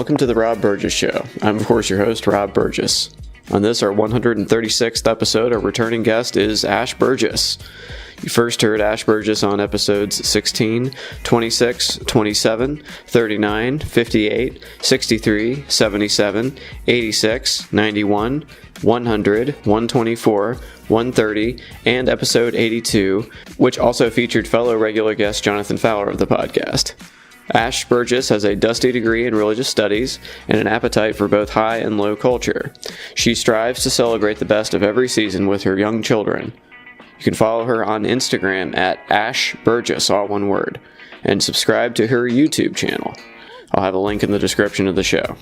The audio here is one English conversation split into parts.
Welcome to the Rob Burgess Show. I'm, of course, your host, Rob Burgess. On this, our 136th episode, our returning guest is Ash Burgess. You first heard Ash Burgess on episodes 16, 26, 27, 39, 58, 63, 77, 86, 91, 100, 124, 130, and episode 82, which also featured fellow regular guest Jonathan Fowler of the podcast. Ash Burgess has a dusty degree in religious studies and an appetite for both high and low culture. She strives to celebrate the best of every season with her young children. You can follow her on Instagram at Ash Burgess, all one word, and subscribe to her YouTube channel. I'll have a link in the description of the show.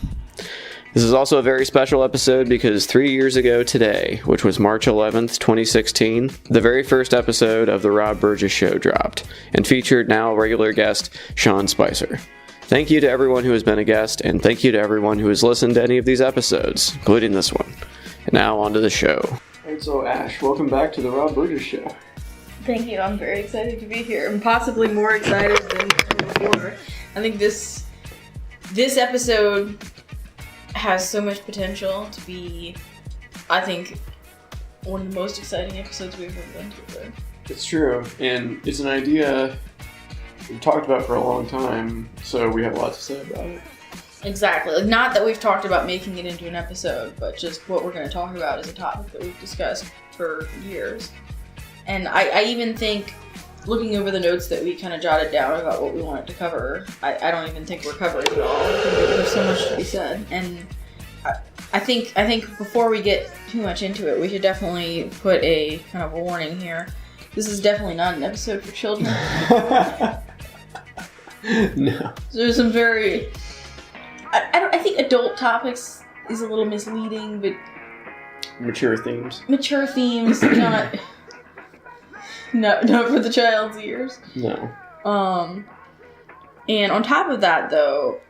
This is also a very special episode because 3 years ago today, which was March 11th, 2016, the very first episode of the Rob Burgess Show dropped and featured now regular guest Sean Spicer. Thank you to everyone who has been a guest, and thank you to everyone who has listened to any of these episodes, including this one. And now on to the show. Alright, so Ash, welcome back to the Rob Burgess Show. Thank you, I'm very excited to be here. I'm possibly more excited than before. I think this episode has so much potential to be, I think, one of the most exciting episodes we've ever done together. It's true, and it's an idea we've talked about for a long time, so we have a lot to say about it. Exactly. Like, not that we've talked about making it into an episode, but just what we're going to talk about is a topic that we've discussed for years. And I even think, looking over the notes that we kind of jotted down about what we wanted to cover, I don't even think we're covering it all. I think there's so much to be said. And I think before we get too much into it, we should definitely put a kind of a warning here. This is definitely not an episode for children. No. There's some very... I think adult topics is a little misleading, but... Mature themes, not for the child's ears. No. And on top of that, though,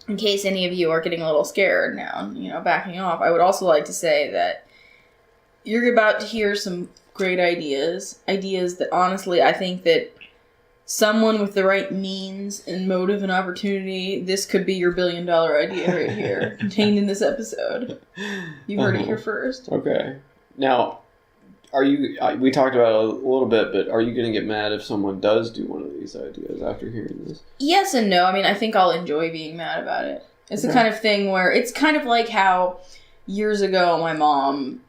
in case any of you are getting a little scared now, backing off, I would also like to say that you're about to hear some great ideas that honestly, I think that someone with the right means and motive and opportunity, this could be your $1 billion idea right here, contained in this episode. You heard it here first. Okay. Now, we talked about it a little bit, but are you going to get mad if someone does do one of these ideas after hearing this? Yes and no. I mean, I think I'll enjoy being mad about it. It's the kind of thing where, it's kind of like how years ago my mom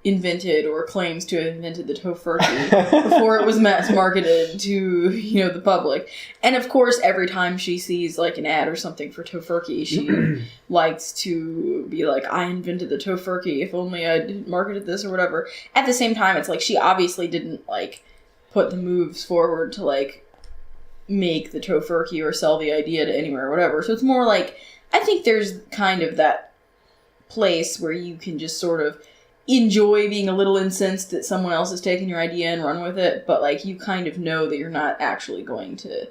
invented or claims to have invented the tofurkey before it was mass marketed to, the public. And of course, every time she sees like an ad or something for tofurkey, she likes to be like, I invented the tofurkey, if only I didn't marketed this or whatever. At the same time, it's like she obviously didn't like put the moves forward to like make the tofurkey or sell the idea to anywhere or whatever. So it's more like, I think there's kind of that place where you can just sort of enjoy being a little incensed that someone else has taken your idea and run with it, but like you kind of know that you're not actually going to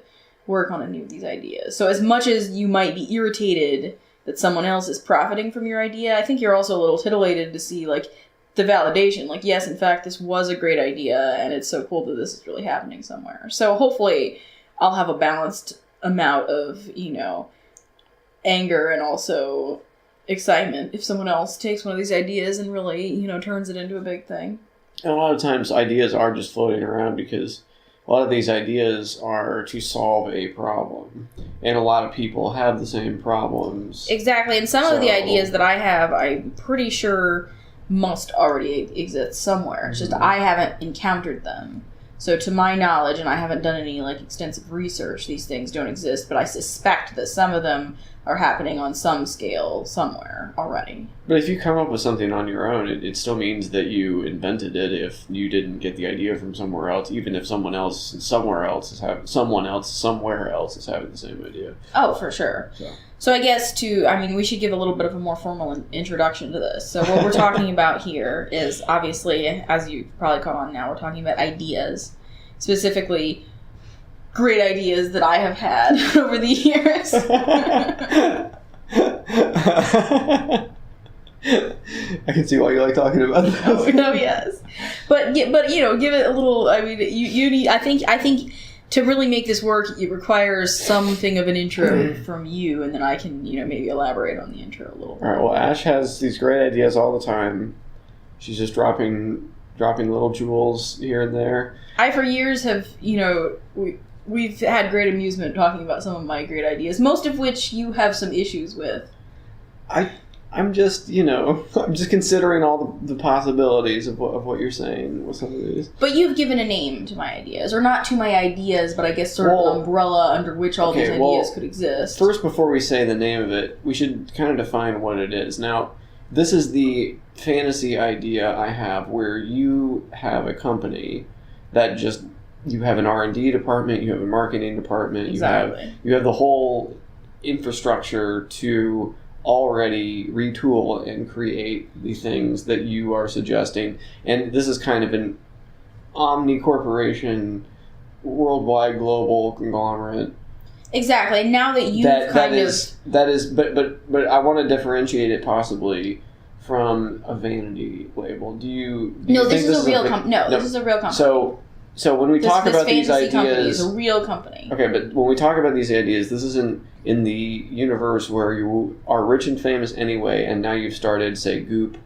work on any of these ideas. So as much as you might be irritated that someone else is profiting from your idea, I think you're also a little titillated to see like the validation. Like, yes, in fact, this was a great idea and it's so cool that this is really happening somewhere. So hopefully I'll have a balanced amount of, anger and also excitement if someone else takes one of these ideas and really, turns it into a big thing. And a lot of times ideas are just floating around because a lot of these ideas are to solve a problem. And a lot of people have the same problems. Exactly. And some of the ideas that I have, I'm pretty sure must already exist somewhere. It's just I haven't encountered them. So to my knowledge, and I haven't done any extensive research, these things don't exist, but I suspect that some of them are happening on some scale somewhere already. But if you come up with something on your own, it still means that you invented it if you didn't get the idea from somewhere else, even if someone else somewhere else is having the same idea. Oh, for sure. So I guess we should give a little bit of a more formal introduction to this. So what we're talking about here is obviously, as you probably caught on now, we're talking about ideas. Specifically, great ideas that I have had over the years. I can see why you like talking about this. Oh, yes. But give it a little, you need, I think to really make this work, it requires something of an intro from you, and then I can, maybe elaborate on the intro a little bit. All right, well, Ash has these great ideas all the time. She's just dropping little jewels here and there. I, for years, have, we've had great amusement talking about some of my great ideas, most of which you have some issues with. I'm just, I'm just considering all the possibilities of what you're saying with some of these. But you've given a name to my ideas, or not to my ideas, but I guess sort of an umbrella under which all these ideas could exist. First, before we say the name of it, we should kind of define what it is. Now, this is the fantasy idea I have, where you have a company that just, you have an R&D department, you have a marketing department, exactly. you have the whole infrastructure to already retool and create the things that you are suggesting. And this is kind of an omni-corporation, worldwide, global conglomerate. Exactly. Now that you've but I want to differentiate it possibly from a vanity label. This is a real company. This is a real company. So when we talk about these ideas, company is a real company. Okay, but when we talk about these ideas, this isn't in the universe where you are rich and famous anyway, and now you've started, say, Goop,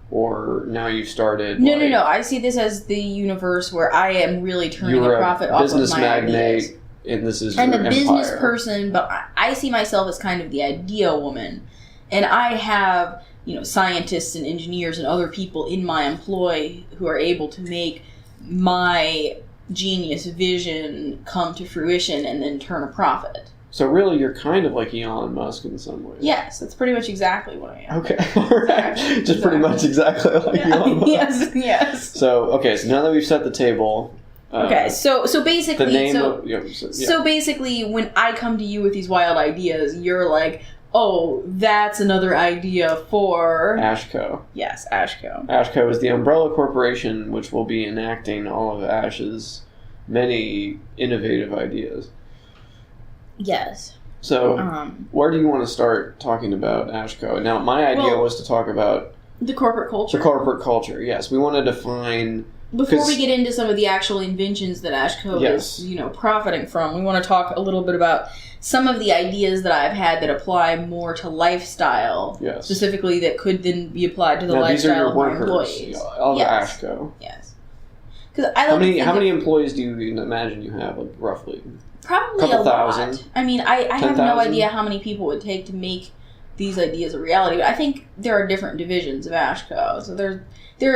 or now you've started. No. I see this as the universe where I am really turning a profit off of my business magnate, ideas. And this is I'm your a empire. business person, but I see myself as kind of the idea woman, and I have scientists and engineers and other people in my employ who are able to make my genius vision come to fruition and then turn a profit. So really, you're kind of like Elon Musk in some ways. Yes, that's pretty much exactly what I am. Okay, all right. Just pretty much exactly like Elon Musk. Yes. So now that we've set the table. So basically, the name so basically, when I come to you with these wild ideas, you're like, oh, that's another idea for Ashco. Yes, Ashco. Ashco is the umbrella corporation which will be enacting all of Ash's many innovative ideas. Yes. So, where do you want to start talking about Ashco? Now, my idea was to talk about the corporate culture. The corporate culture, yes. We want to define. Before we get into some of the actual inventions that Ashco is, profiting from, we want to talk a little bit about some of the ideas that I've had that apply more to lifestyle, specifically that could then be applied to the lifestyle of my employees. Of Ashco. Yes. How many employees do you imagine you have, roughly? Probably a lot. Thousand. I mean, I have no idea how many people it would take to make these ideas a reality, but I think there are different divisions of Ashco. So there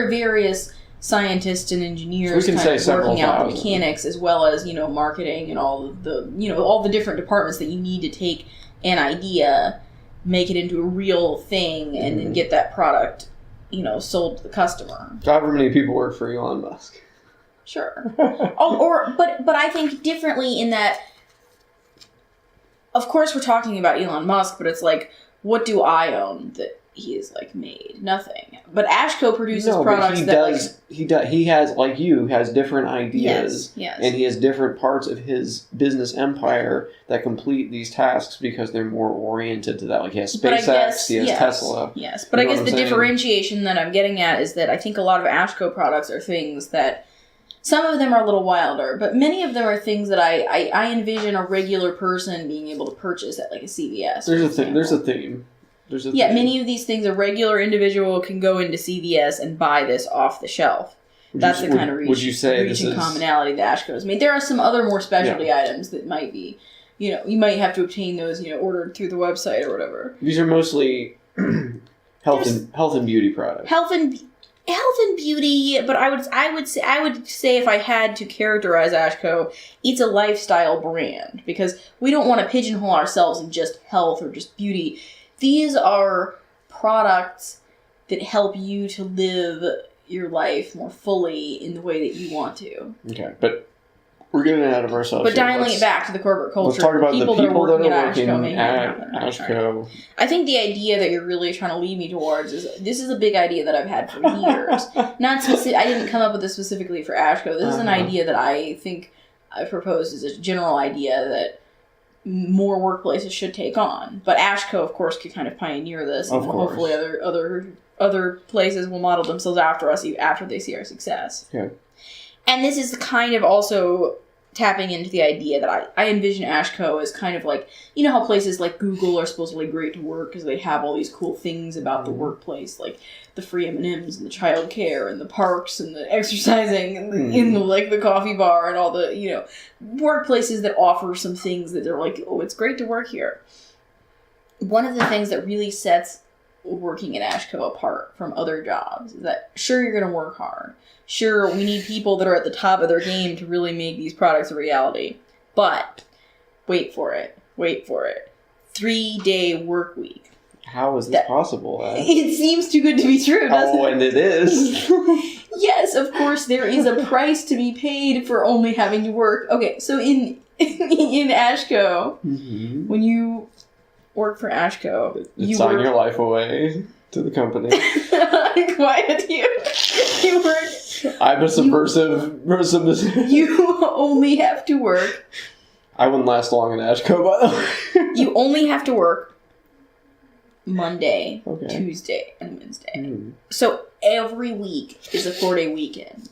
are various scientists and engineers kind of working out the mechanics, as well as marketing and all the different departments that you need to take an idea, make it into a real thing, and then get that product sold to the customer. However many people work for Elon Musk. Sure. But I think differently in that, of course we're talking about Elon Musk, but it's like, what do I own that he has made? Nothing. But Ashco produces products he has, like you, has different ideas. Yes. And he has different parts of his business empire that complete these tasks because they're more oriented to that. Like he has SpaceX, he has Tesla. Yes. But I guess the differentiation that I'm getting at is that I think a lot of Ashco products are things that some of them are a little wilder, but many of them are things that I envision a regular person being able to purchase at a CVS. There's a theme. Many of these things a regular individual can go into CVS and buy this off the shelf. That's the kind of reaching commonality that Ashco's made. There are some other more specialty items that might be, you might have to obtain those, ordered through the website or whatever. These are mostly health and beauty products. Health and beauty, but I would say if I had to characterize Ashco, it's a lifestyle brand, because we don't want to pigeonhole ourselves in just health or just beauty. These are products that help you to live your life more fully in the way that you want to. Okay, but we're getting out of ourselves. But dialing it back to the corporate culture, let's talk about the people that are working at Ashco. I think the idea that you're really trying to lead me towards is, this is a big idea that I've had for years. I didn't come up with this specifically for Ashco. This is an idea that I think I proposed as a general idea that more workplaces should take on. But Ashco, of course, could kind of pioneer this, and hopefully other places will model themselves after us after they see our success. Okay. And this is kind of also tapping into the idea that I envision Ashco as kind of like, you know how places like Google are supposedly great to work because they have all these cool things about the workplace, like the free M&Ms and the child care and the parks and the exercising and the coffee bar and all the, you know, workplaces that offer some things that they're like, oh, it's great to work here. One of the things that really sets working at Ashco apart from other jobs is that, sure, you're going to work hard. Sure, we need people that are at the top of their game to really make these products a reality. But, wait for it. 3-day work week. How is this possible? It seems too good to be true, doesn't it? And it is. Yes, of course, there is a price to be paid for only having to work. Okay, so in Ashco, when you work for Ashco, you sign your life away to the company. Quiet, you work. I'm a subversive person. You only have to work. I wouldn't last long in Ashco, by the way. You only have to work Monday, Tuesday, and Wednesday. So every week is a 4-day weekend.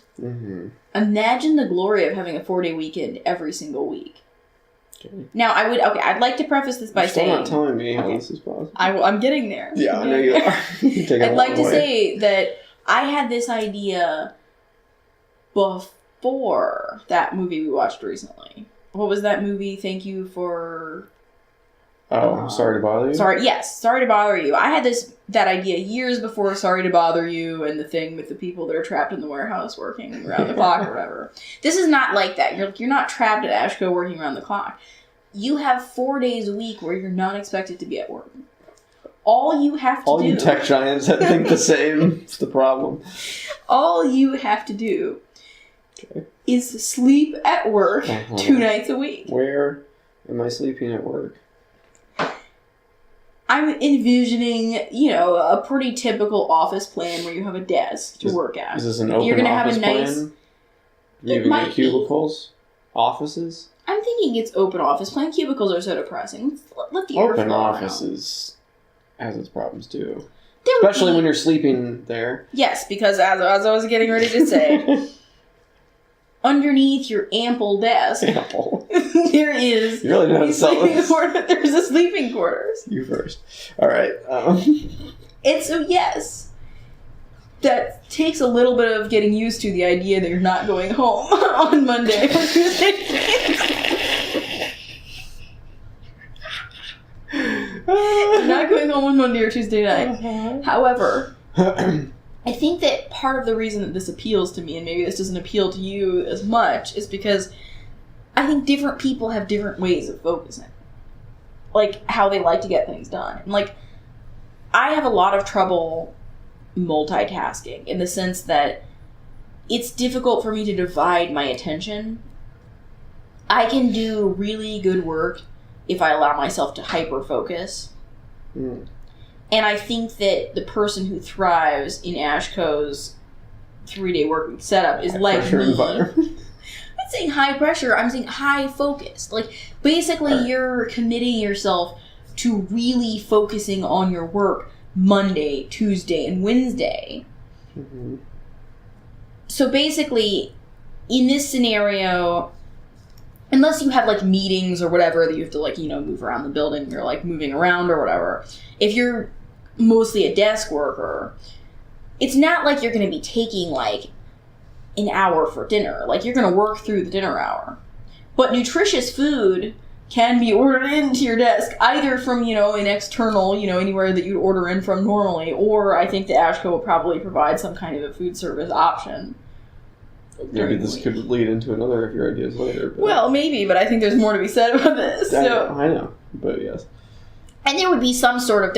Imagine the glory of having a 4-day weekend every single week. Now, I'd like to preface this by saying... You're still not telling me how this is possible. I'm getting there. Yeah, I know you are. I'd like to say that I had this idea before that movie we watched recently. What was that movie? Thank you for... Oh, Sorry to Bother You? Sorry to Bother You. I had that idea years before Sorry to Bother You and the thing with the people that are trapped in the warehouse working around the clock or whatever. This is not like that. You're not trapped at Ashco working around the clock. You have 4 days a week where you're not expected to be at work. All you tech giants that think the same is the problem. All you have to do is sleep at work 2 nights a week. Where am I sleeping at work? I'm envisioning, a pretty typical office plan where you have a desk to work at. Is this an open office plan? Leaving the cubicles? Offices? I'm thinking it's open office plan. Cubicles are so depressing. Let the air flow around. Open offices has its problems too. Especially when you're sleeping there. Yes, because as I was getting ready to say, underneath your ample desk, there is you really know how to sell this. There's a sleeping quarters. You first. All right. And so, yes, that takes a little bit of getting used to the idea that you're not going home on Monday or Tuesday. You're not going home on Monday or Tuesday night. However, I think that part of the reason that this appeals to me, and maybe this doesn't appeal to you as much, is because I think different people have different ways of focusing. Like, how they like to get things done. And, I have a lot of trouble multitasking in the sense that it's difficult for me to divide my attention. I can do really good work if I allow myself to hyper-focus. And I think that the person who thrives in Ashco's 3-day working setup is like me. I'm not saying high pressure, I'm saying high focus. Basically you're committing yourself to really focusing on your work Monday, Tuesday, and Wednesday. So basically, in this scenario, unless you have meetings or whatever that you have to move around the building, you're moving around or whatever. If you're mostly a desk worker, it's not like you're going to be taking an hour for dinner. You're going to work through the dinner hour. But nutritious food can be ordered into your desk, either from, an external, anywhere that you'd order in from normally, or I think the Ashco will probably provide some kind of a food service option. Maybe this could lead into another of your ideas later. But... Well, maybe, but I think there's more to be said about this. I know, but yes. And there would be some sort of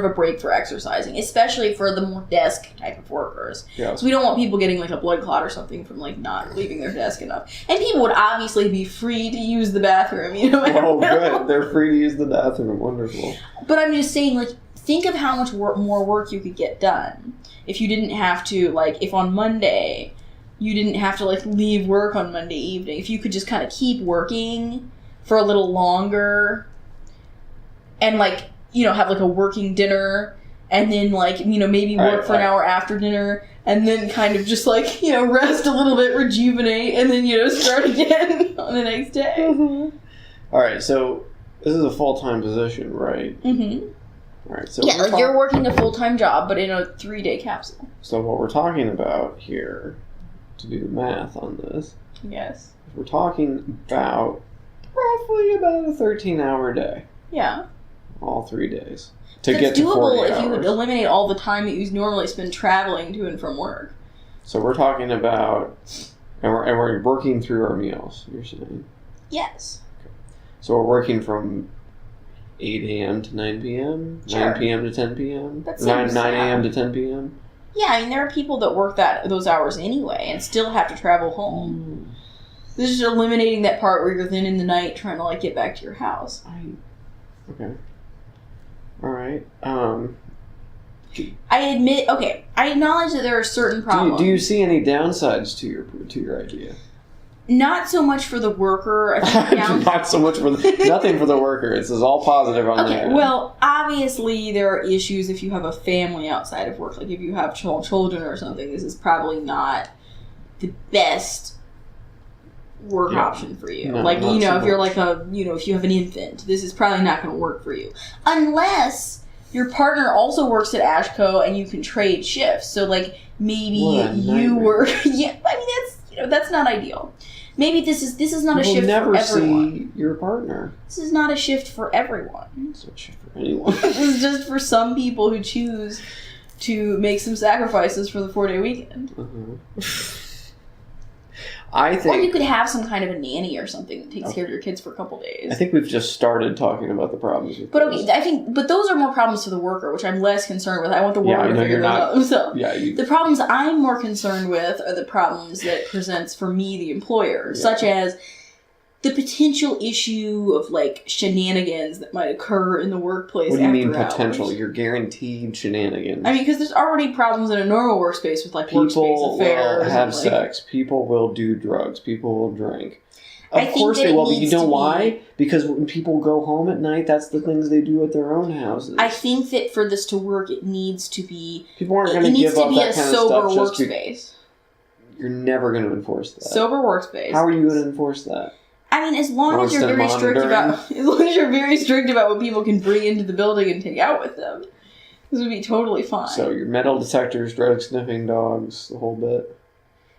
a break for exercising, especially for the more desk type of workers. Yeah. So we don't want people getting a blood clot or something from not leaving their desk enough. And people would obviously be free to use the bathroom, Oh, good. They're free to use the bathroom. Wonderful. But I'm just saying, think of how much more work you could get done if you didn't have to, if on Monday you didn't have to leave work on Monday evening. If you could just kind of keep working for a little longer and have a working dinner and then, like, you know, maybe work for an hour after dinner, and then kind of just, like, you know, rest a little bit, rejuvenate, and then, you know, start again on the next day. Mm-hmm. All right, so this is a full-time position, right? Mm-hmm. All right, so yeah, like you're working a full-time job, but in a 3-day capsule. So what we're talking about here, to do the math on this, yes, we're talking about roughly about a 13-hour day. Yeah. All 3 days. To That's get to 40 doable if hours. you would eliminate all the time that you normally spend traveling to and from work. So we're talking about, and we're working through our meals, you're saying? Yes. Okay. So we're working from 8 a.m. to 9 p.m.? Sure. 9 p.m. to 10 p.m.? That 9 seems, a.m. to 10 p.m.? Yeah, I mean, there are people that work those hours anyway and still have to travel home. This is just eliminating that part where you're then in the night trying to, like, get back to your house. Okay. All right. I acknowledge that there are certain problems. Do you see any downsides to your idea? Not so much for the worker. I think Not so much for nothing for the worker. This is all positive on okay, that. well, obviously there are issues if you have a family outside of work. Like if you have children or something, this is probably not the best work option for you. No, like, you know, so if you're much. like if you have an infant, this is probably not going to work for you. Unless your partner also works at Ashco and you can trade shifts. So, like, maybe you work... Yeah, I mean, that's not ideal. Maybe this is not a shift for everyone. See your partner. This is not a shift for everyone. It's not a shift for anyone. This is just for some people who choose to make some sacrifices for the 4-day weekend. Uh-huh. I think... Or you could have some kind of a nanny or something that takes care of your kids for a couple days. I think we've just started talking about the problems with But this. okay, but those are more problems for the worker, which I'm less concerned with. I want the worker to figure those out themselves. Yeah, the problems I'm more concerned with are the problems that it presents for me, the employer, such as the potential issue of, like, shenanigans that might occur in the workplace. What do you mean hours. potential? You're guaranteed shenanigans. I mean, because there's already problems in a normal workspace with, like, workspace people affairs. will have and, like, sex. People will do drugs. People will drink. Of I think course that they it will, but you needs know to be- why? Because when people go home at night, that's the things they do at their own houses. I think that for this to work, it needs to be... People aren't going to give up that kind of sober stuff just workspace. You're never going to enforce that. Sober workspace. How are you going to enforce that? I mean, as long as you're very strict about what people can bring into the building and take out with them, this would be totally fine. So your metal detectors, drug sniffing dogs, the whole bit.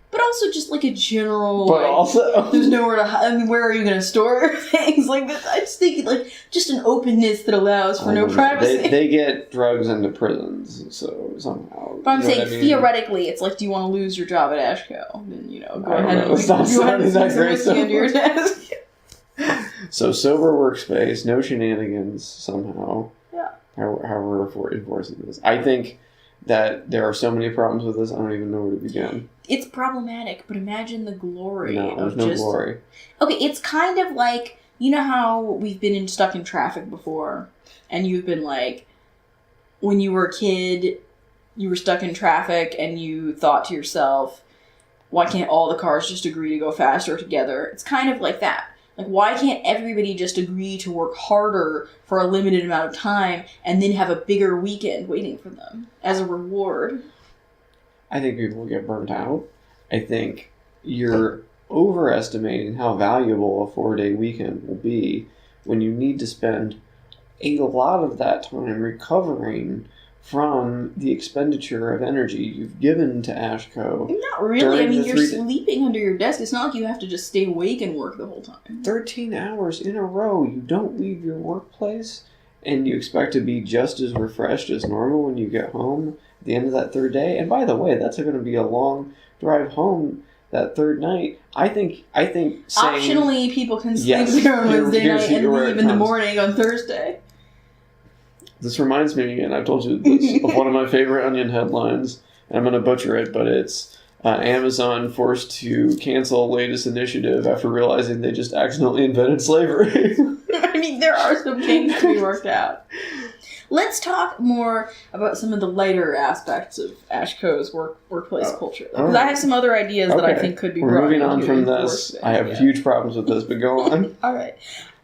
But also just like a general. But like, also, there's nowhere to. I mean, where are you going to store things like this? I just think like just an openness that allows for no privacy. They get drugs into prisons, so somehow. But I'm saying theoretically, it's like, do you want to lose your job at Ashco? Then go ahead and it's not sounding that great. whiskey under your desk. So sober workspace, no shenanigans somehow. Yeah. How we're enforcing this. I think that there are so many problems with this, I don't even know where to begin. It's problematic, but imagine the glory. No, there's no glory. Okay, it's kind of like, you know how we've been stuck in traffic before, and you've been like, when you were a kid, you were stuck in traffic, and you thought to yourself, why can't all the cars just agree to go faster together? It's kind of like that. Like, why can't everybody just agree to work harder for a limited amount of time and then have a bigger weekend waiting for them as a reward? I think people will get burnt out. I think you're overestimating how valuable a 4-day weekend will be when you need to spend a lot of that time recovering from the expenditure of energy you've given to Ashco. Not really. I mean, you're sleeping under your desk. It's not like you have to just stay awake and work the whole time. 13 hours in a row, you don't leave your workplace, and you expect to be just as refreshed as normal when you get home at the end of that third day. And by the way, that's going to be a long drive home that third night. I think saying... Optionally, people can sleep there on Wednesday night and leave in the morning on Thursday. This reminds me, and I've told you this, of one of my favorite Onion headlines, and I'm going to butcher it, but it's Amazon forced to cancel latest initiative after realizing they just accidentally invented slavery. I mean, there are some things to be worked out. Let's talk more about some of the lighter aspects of Ashco's workplace culture. Because I have some other ideas that I think could be brought moving on from this. I have huge problems with this, but go on. All right.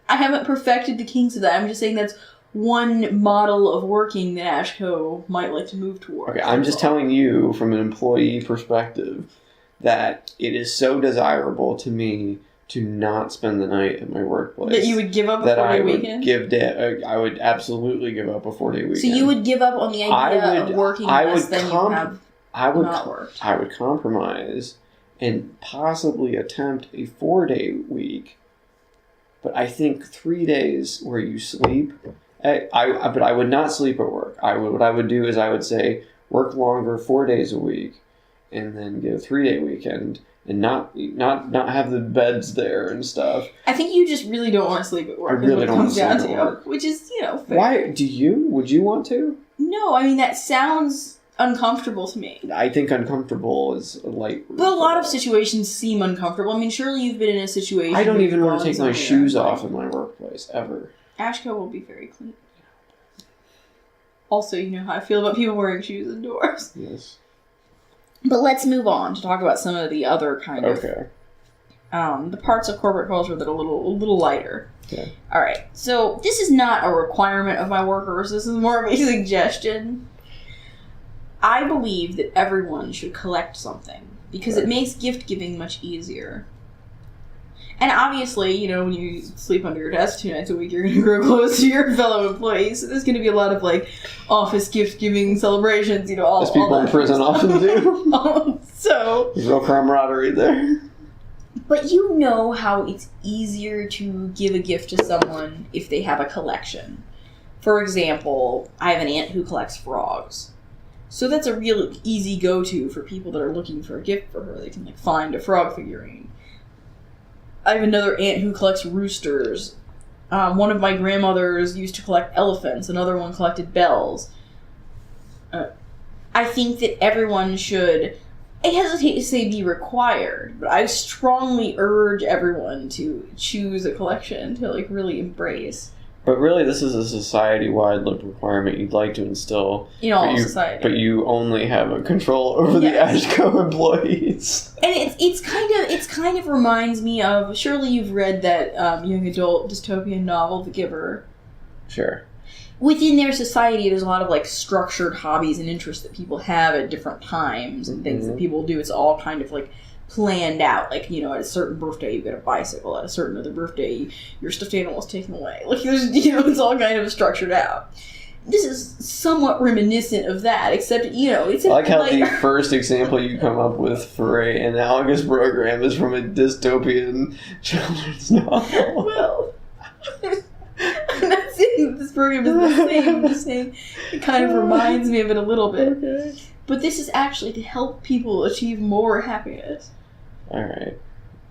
I haven't perfected the kinks of that. I'm just saying that's one model of working that Ashco might like to move towards. Okay, I'm just telling you from an employee perspective that it is so desirable to me to not spend the night at my workplace. That you would give up a 4-day weekend? I would absolutely give up a 4-day weekend. So you would give up on the idea of working less than you have not worked? I would compromise and possibly attempt a 4-day week, but I think 3 days where you sleep. But I would not sleep at work. What I would do is I would say work longer 4 days a week, and then get a 3-day weekend, and not have the beds there and stuff. I think you just really don't want to sleep at work. I really don't want to sleep at work, which is fair. Why do you? Would you want to? No, I mean that sounds uncomfortable to me. I think uncomfortable is a light. But a lot of situations seem uncomfortable. I mean, surely you've been in a situation. I don't even want to take my shoes off in my workplace ever. Ashco will be very clean. Also, you know how I feel about people wearing shoes indoors. Yes. But let's move on to talk about some of the other kind of the parts of corporate culture that are a little lighter. Okay. All right. So this is not a requirement of my workers. This is more of a suggestion. I believe that everyone should collect something because it makes gift giving much easier. And obviously, when you sleep under your desk 2 nights a week, you're going to grow close to your fellow employees. So there's going to be a lot of, office gift-giving celebrations, all as people in prison often do. So... There's real camaraderie there. But you know how it's easier to give a gift to someone if they have a collection. For example, I have an aunt who collects frogs. So that's a real easy go-to for people that are looking for a gift for her. They can, find a frog figurine. I have another aunt who collects roosters. One of my grandmothers used to collect elephants. Another one collected bells. I think that everyone should, I hesitate to say be required, but I strongly urge everyone to choose a collection to, really embrace. But really, this is a society-wide requirement you'd like to instill in all society. But you only have a control over the Ashco employees. And it's kind of reminds me of, surely you've read that young adult dystopian novel, The Giver. Sure. Within their society, there's a lot of structured hobbies and interests that people have at different times and things that people do. It's all kind of planned out. At a certain birthday you get a bicycle, at a certain other birthday your stuffed animal is taken away. There's it's all kind of structured out. This is somewhat reminiscent of that, except it's I like how the first example you come up with for an analogous program is from a dystopian children's novel. Well, I'm not saying that this program is the same. I'm just saying it kind of reminds me of it a little bit. Okay. But this is actually to help people achieve more happiness. Alright.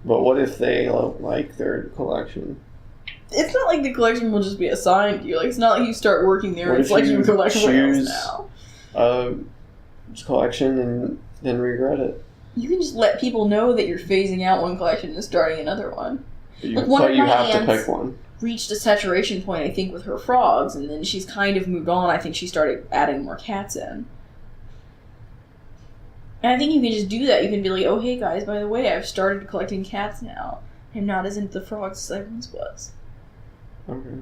But what if they like their collection? It's not like the collection will just be assigned to you. It's not like you start working there and it's like you collect whales now. Collection and then regret it. You can just let people know that you're phasing out one collection and starting another one. But you have to pick one. Reached a saturation point, I think, with her frogs, and then she's kind of moved on. I think she started adding more cats in. And I think you can just do that. You can be like, oh, hey, guys, by the way, I've started collecting cats now. I'm not as into the frogs as I once was. Okay.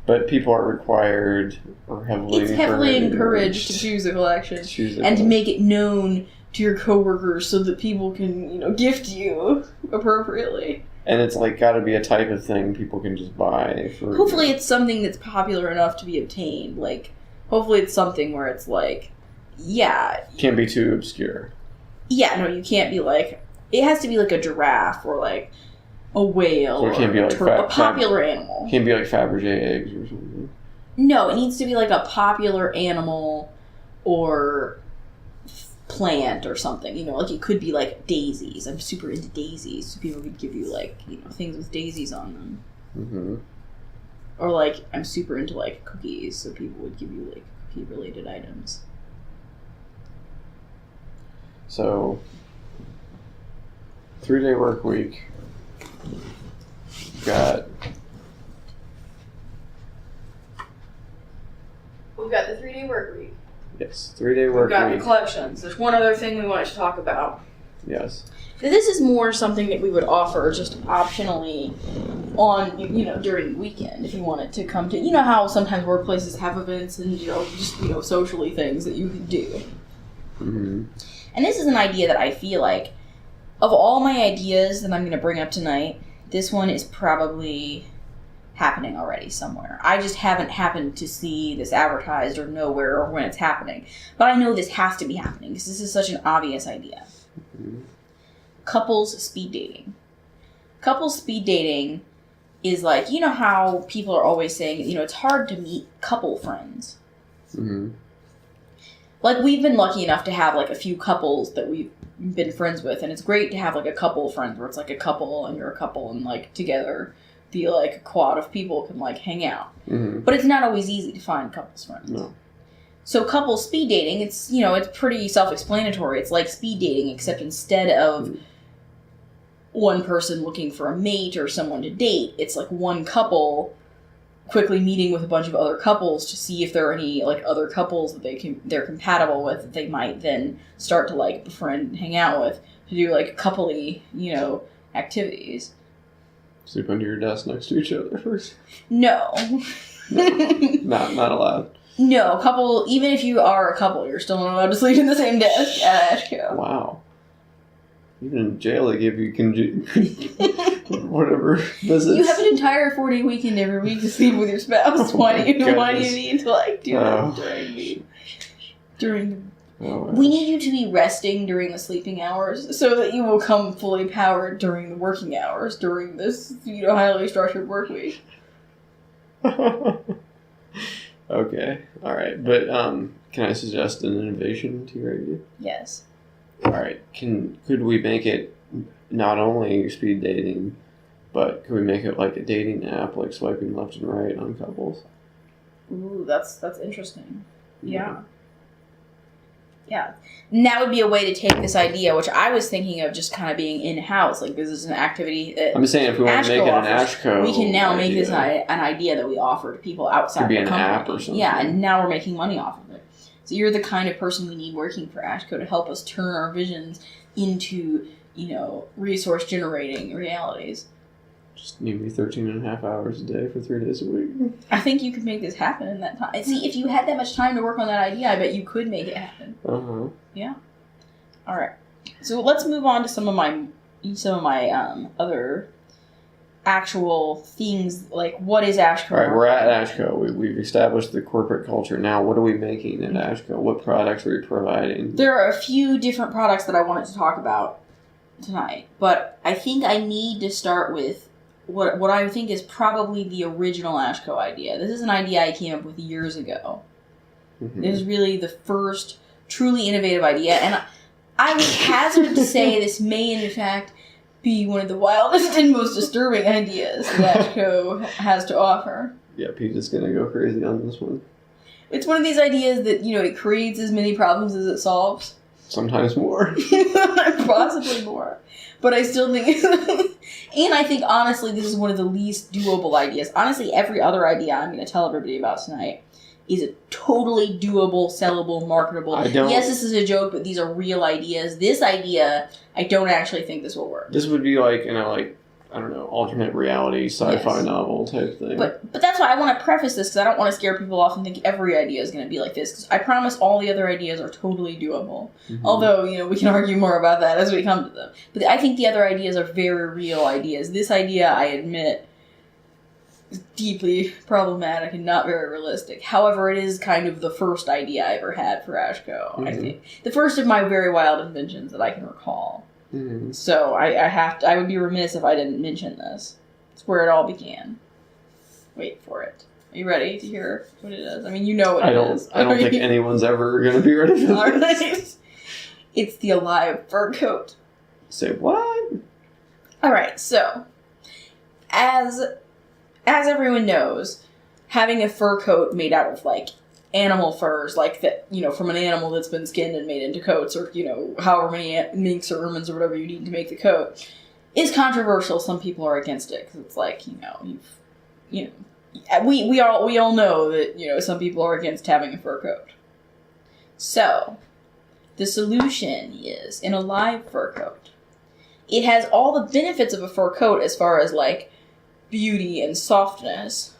But people are required or heavily encouraged to choose a collection. To make it known to your coworkers so that people can, gift you appropriately. And it's got to be a type of thing people can just buy. Hopefully it's something that's popular enough to be obtained. Hopefully it's something where it's can't be too obscure. Yeah, no, you can't be it has to be a giraffe or a whale or it can't be a popular animal. It can't be Fabergé eggs or something. No, it needs to be a popular animal or plant or something. It could be daisies. I'm super into daisies, so people would give you things with daisies on them. Mm-hmm. Or I'm super into cookies, so people would give you cookie related items. So 3-day work week. We've got the 3-day work week. Yes, 3-day work week. We've got the collections. There's one other thing we wanted to talk about. Yes. This is more something that we would offer just optionally on, during the weekend if you wanted to come to, how sometimes workplaces have events and, just, socially things that you could do. Mm-hmm. And this is an idea that I feel like, of all my ideas that I'm going to bring up tonight, this one is probably happening already somewhere. I just haven't happened to see this advertised or know where or when it's happening. But I know this has to be happening because this is such an obvious idea. Mm-hmm. Couples speed dating. Couples speed dating is like, how people are always saying, it's hard to meet couple friends. Mm-hmm. Like, we've been lucky enough to have, like, a few couples that we've been friends with, and it's great to have, like, a couple of friends where it's, like, a couple and you're a couple and, like, together the, like, a quad of people can, like, hang out. Mm-hmm. But it's not always easy to find couples friends. No. So couple speed dating, it's, it's pretty self-explanatory. It's like speed dating, except instead of one person looking for a mate or someone to date, it's like one couple quickly meeting with a bunch of other couples to see if there are any like other couples that they're compatible with that they might then start to like befriend and hang out with to do like coupley, activities. Sleep under your desk next to each other first. No. Not allowed. No, couple. Even if you are a couple, you're still not allowed to sleep in the same desk at Ashco. Wow. Even in jail, they give you whatever visits. You have an entire 4-day weekend every week to sleep with your spouse. Why do you need to like do that during? We need you to be resting during the sleeping hours so that you will come fully powered during the working hours during this highly structured work week. Okay, all right, but can I suggest an innovation to your idea? Yes. All right, could we make it not only speed dating, but could we make it like a dating app, like swiping left and right on couples? Ooh, that's interesting. Yeah. Yeah. And that would be a way to take this idea, which I was thinking of just kind of being in-house. Like, this is an activity that I'm saying if we want to make it an Ashco, we can now make this an idea that we offer to people outside the company. Could be an app or something. Yeah, and now we're making money off of it. So you're the kind of person we need working for Ashco to help us turn our visions into, resource-generating realities. Just need me 13 and a half hours a day for 3 days a week. I think you could make this happen in that time. See, if you had that much time to work on that idea, I bet you could make it happen. Uh-huh. Yeah. All right. So let's move on to some of my other actual things, like what is Ashco? All right, we're at Ashco. We've established the corporate culture. Now, what are we making at Ashco? What products are we providing? There are a few different products that I wanted to talk about tonight, but I think I need to start with what I think is probably the original Ashco idea. This is an idea I came up with years ago. Mm-hmm. It was really the first truly innovative idea, and I would hazard to say this may, in fact, be one of the wildest and most disturbing ideas that Ashco has to offer. Yeah, Pete is going to go crazy on this one. It's one of these ideas that, it creates as many problems as it solves. Sometimes more. Possibly more. But I still think... and I think, honestly, this is one of the least doable ideas. Honestly, every other idea I'm going to tell everybody about tonight is a totally doable, sellable, marketable... Yes, this is a joke, but these are real ideas. This idea, I don't actually think this will work. This would be like, I don't know, alternate reality, sci-fi novel type thing. But that's why I want to preface this, because I don't want to scare people off and think every idea is going to be like this. Because I promise all the other ideas are totally doable. Mm-hmm. Although, we can argue more about that as we come to them. But I think the other ideas are very real ideas. This idea, I admit, is deeply problematic and not very realistic. However, it is kind of the first idea I ever had for Ashco, mm-hmm. I think. The first of my very wild inventions that I can recall. Mm-hmm. So I would be remiss if I didn't mention this. It's where it all began. Wait for it. Are you ready to hear what it is? I mean, you know what it is. I don't think anyone's ever going to be ready for this. All right. It's the Alive fur coat. Say what? All right. So, as everyone knows, having a fur coat made out of animal furs, like that, from an animal that's been skinned and made into coats, or, however many minks or ermines or whatever you need to make the coat, is controversial. Some people are against it, because it's like, we all know that, some people are against having a fur coat. So, The solution is in a live fur coat. It has all the benefits of a fur coat as far as, like, beauty and softness.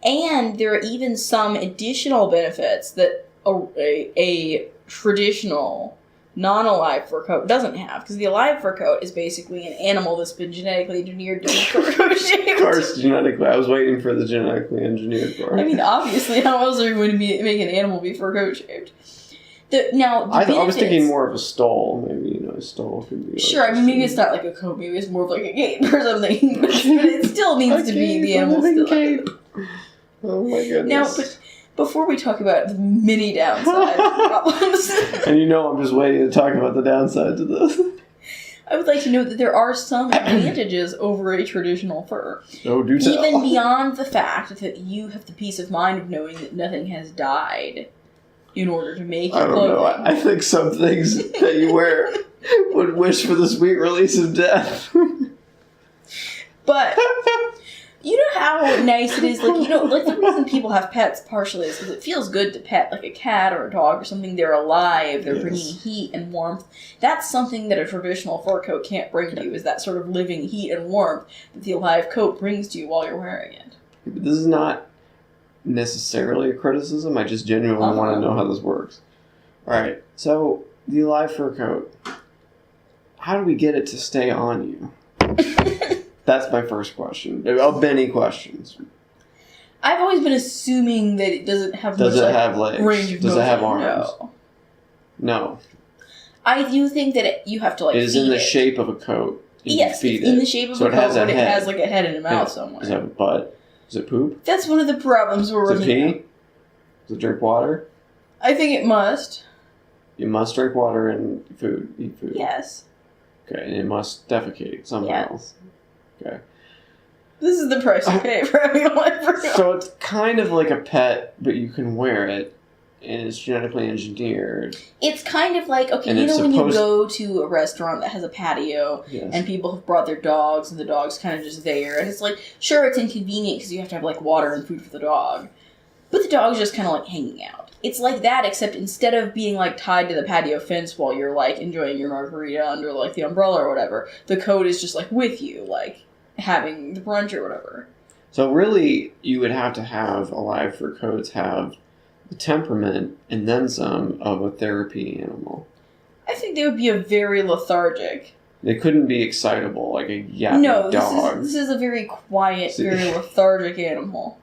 And there are even some additional benefits that a traditional non-alive fur coat doesn't have. Because the alive fur coat is basically an animal that's been genetically engineered to be fur coat shaped. Of course, genetically. I was waiting for the genetically engineered part. I mean, obviously, how else are you going to make an animal be fur coat shaped? I was thinking more of a stole. Maybe, a stole could be... Sure, I mean, maybe it's not like a coat. Maybe it's more of like a cape or something. But it still needs to be the animal still. Cape. Oh my goodness. Now, but before we talk about the many downside problems... And I'm just waiting to talk about the downside to this. I would like to note that there are some advantages over a traditional fur. Oh, do tell. Even beyond the fact that you have the peace of mind of knowing that nothing has died in order to make your clothing. I don't know. I think some things that you wear would wish for the sweet release of death. But... you know how nice it is, like the reason people have pets partially is because it feels good to pet, like a cat or a dog or something. They're alive, they're bringing heat and warmth. That's something that a traditional fur coat can't bring to you, is that sort of living heat and warmth that the alive coat brings to you while you're wearing it. But this is not necessarily a criticism, I just genuinely want to know how this works. Alright, so the alive fur coat, how do we get it to stay on you? That's my first question. Of many questions. I've always been assuming that it doesn't have much, it have legs? Range of Does motion. it have arms? No. I do think that you have to, like, it is in the shape of a coat. Yes, it's in the shape of a coat, but it has, like, a head and a mouth somewhere. Does it have a butt? Does it poop? That's one of the problems we're Does it pee? Does it drink water? I think it must. You must drink water and eat food. Yes. Okay, and it must defecate somehow. Yes. Okay. This is the price you pay for having a live fur coat. So it's kind of like a pet, but you can wear it, and it's genetically engineered. It's kind of like, okay, when you go to a restaurant that has a patio, and people have brought their dogs, and the dog's kind of just there, and it's like, sure, it's inconvenient because you have to have, like, water and food for the dog, but the dog's just kind of, like, hanging out. It's like that, except instead of being, like, tied to the patio fence while you're, like, enjoying your margarita under, like, the umbrella or whatever, the coat is just, like, with you, like, having the brunch or whatever. So really, you would have to have alive fur coats have the temperament and then some of a therapy animal. I think they would be a very lethargic. They couldn't be excitable like a yapping dog. This is a very quiet, very lethargic animal.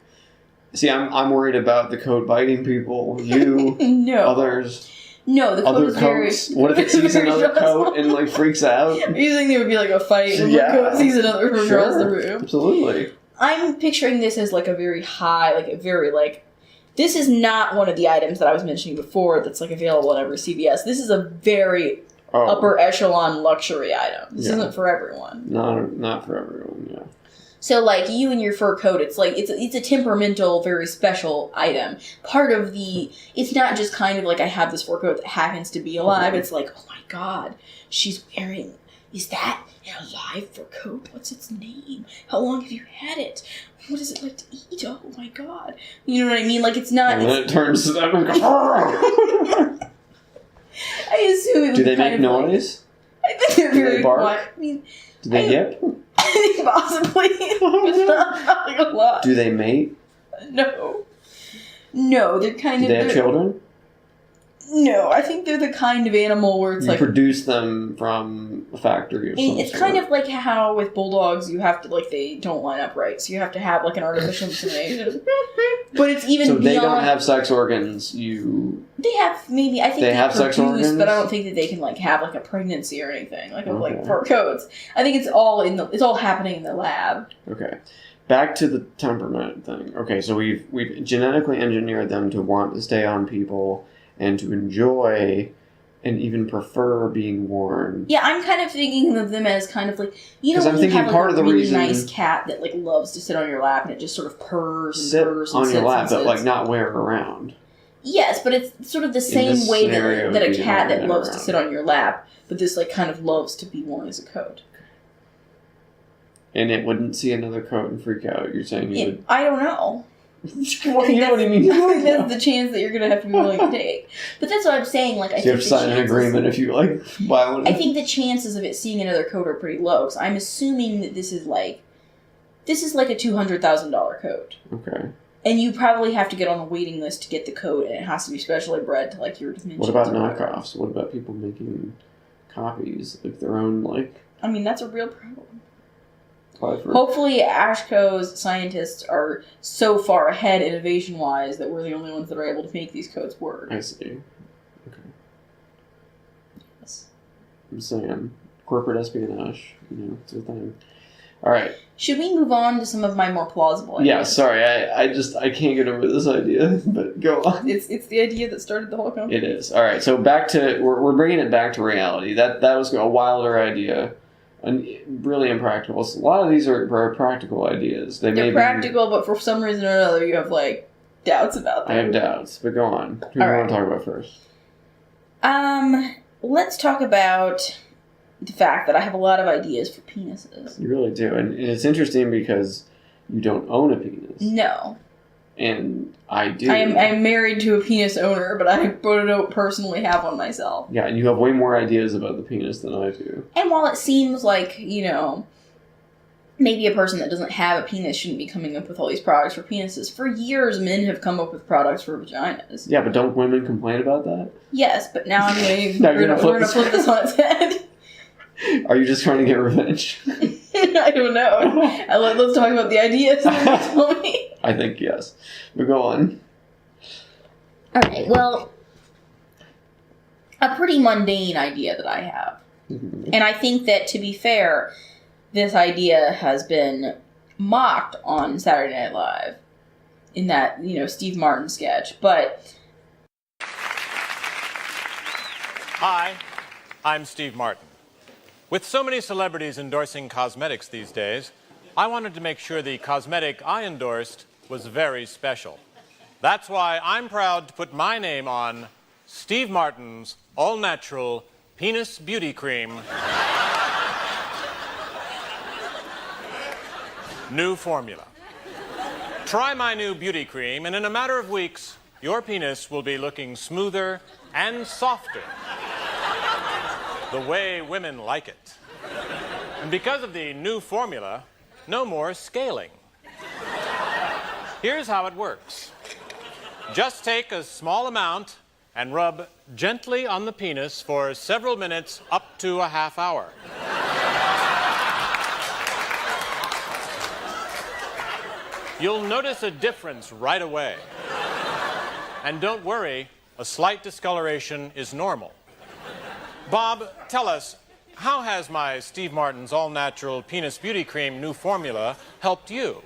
See, I'm worried about the coat biting people. You, others. No, the coat is very... What if it sees another coat and, like, freaks out? You think there would be, like, a fight and the coat sees another from across the room? Absolutely. I'm picturing this as, like, a very high, like, a very, like... This is not one of the items that I was mentioning before that's, like, available in every CVS. This is a very upper echelon luxury item. This isn't for everyone. Not for everyone, yeah. So, like, you and your fur coat, it's like, it's a temperamental, very special item. Part of it's not just kind of like, I have this fur coat that happens to be alive. It's like, oh my god, she's wearing, is that an alive fur coat? What's its name? How long have you had it? What is it like to eat? Oh my god. You know what I mean? Like, it's not... And then it turns to them and goes, I assume it would do they make noise? I think they're very quiet. I mean... Do they yip? I think possibly. But not like a lot. Do they mate? No. No, they're kind of... Do they have children? No, I think they're the kind of animal where it's you like... produce them from a factory of some It's sort. kind of like how with bulldogs you have to, like, they don't line up right, so you have to have, like, an artificial insemination. But it's even beyond... So they don't have sex organs, They have, maybe, I think they have produce, sex organs? but I don't think that they can, like, have, like, a pregnancy or anything, like, like fur coats. I think it's all happening in the lab. Okay. Back to the temperament thing. Okay, so we've genetically engineered them to want to stay on people and to enjoy and even prefer being worn. Yeah, I'm kind of thinking of them as kind of like, you know, when you have part like of a the really reason nice cat that like loves to sit on your lap and it just sort of purrs and purrs and on sits your lap, and but sits. like not wear it around. Yes, but it's sort of the same way that a cat that loves to sit on your lap, but this like kind of loves to be worn as a coat. And it wouldn't see another coat and freak out. You're saying you would... I don't know. What do you mean? I think that's the chance that you're going to have to be willing to take. But that's what I'm saying. Like, I think you have to sign an agreement if you like buy one. I think the chances of it seeing another coat are pretty low. Because I'm assuming that this is like a $200,000 coat. Okay. And you probably have to get on a waiting list to get the coat, and it has to be specially bred to like your dimensions. What about knockoffs? What about people making copies, like their own, like? I mean, that's a real problem. Hopefully, Ashco's scientists are so far ahead innovation-wise that we're the only ones that are able to make these coats work. I see. Okay. Yes. I'm saying corporate espionage, it's a thing. All right. Should we move on to some of my more plausible ideas? Yeah, sorry, I can't get over this idea, but go on. It's the idea that started the whole company. It is. All right, so back to we're bringing it back to reality. That was a wilder idea, and really impractical. So a lot of these are practical ideas. They're practical, but for some reason or another, you have like doubts about them. I have doubts, but go on. Who do you want to talk about first? Let's talk about the fact that I have a lot of ideas for penises. You really do. And it's interesting because you don't own a penis. No. And I do. I'm married to a penis owner, but I don't personally have one myself. Yeah, and you have way more ideas about the penis than I do. And while it seems like, maybe a person that doesn't have a penis shouldn't be coming up with all these products for penises, for years men have come up with products for vaginas. Yeah, but don't women complain about that? Yes, but now we're going to flip this on its head. Are you just trying to get revenge? I don't know. Let's talk about the ideas that you told me. I think yes. But go on. Alright, well, a pretty mundane idea that I have. Mm-hmm. And I think that, to be fair, this idea has been mocked on Saturday Night Live in that, Steve Martin sketch. But Hi, I'm Steve Martin. With so many celebrities endorsing cosmetics these days, I wanted to make sure the cosmetic I endorsed was very special. That's why I'm proud to put my name on Steve Martin's all-natural penis beauty cream. New formula. Try my new beauty cream, and in a matter of weeks, your penis will be looking smoother and softer. The way women like it. And because of the new formula, no more scaling. Here's how it works. Just take a small amount and rub gently on the penis for several minutes up to a half hour. You'll notice a difference right away. And don't worry, a slight discoloration is normal. Bob, tell us, how has my Steve Martin's all-natural penis beauty cream new formula helped you?